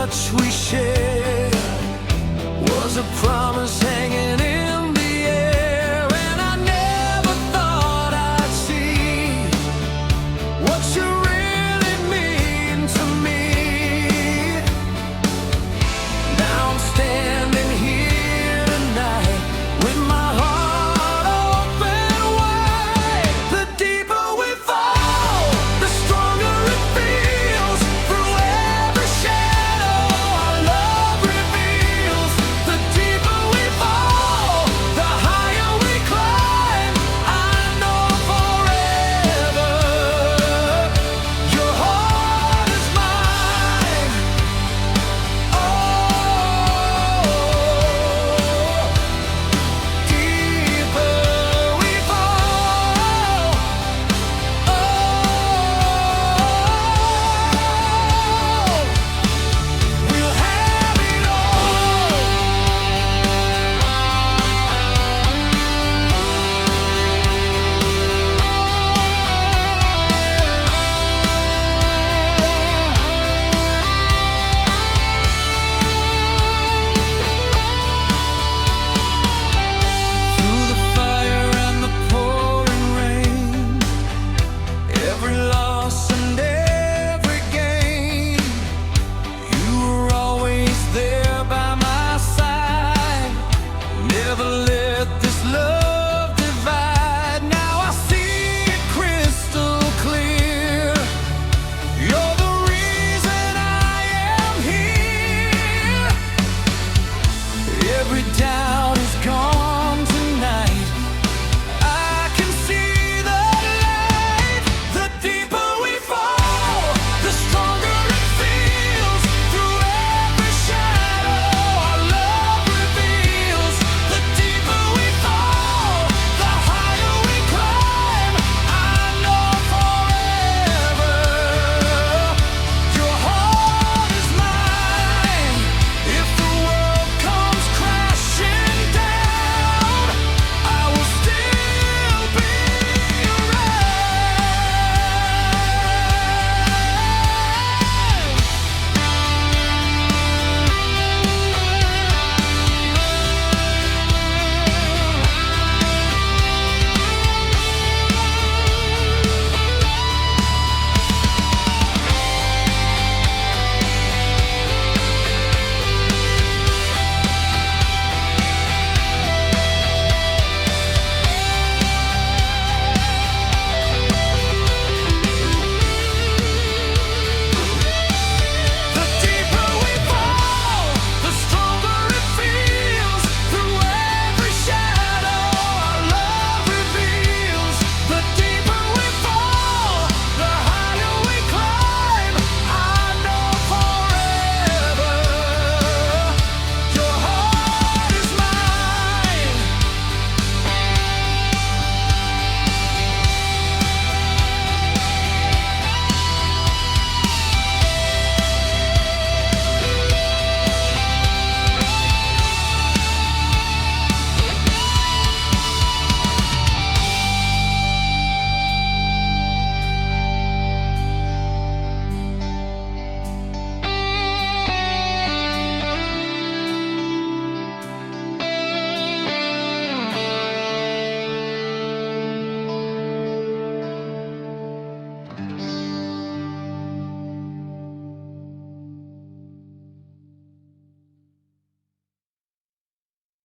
much we shared was a promise hanging in the air, and I never thought I'd see what you really mean to me. Now I'm standing here tonight with my heart open wide. The deeper we fall, the stronger it feels. Through every shadow our love reveals. The deeper we fall, the higher we climb. I know forever your heart is mine. Oh, deeper we fall. Oh, we'll have it all. Through the fire and the pouring rain, every loss and every gain, you were always there by my side. Never let this love divide. Now I see it crystal clear. You're the reason I am here. Every doubt is gone tonight. I can see the light. The deeper we fall, the stronger it feels. Through every shadow our love reveals. The deeper we fall, the higher we climb. I know forever your heart is mine. If the world comes crashing down, I will still be around. The deeper we fall, the stronger it feels. Through every shadow our love reveals. The deeper we fall, the higher we climb. I know forever your heart is mine.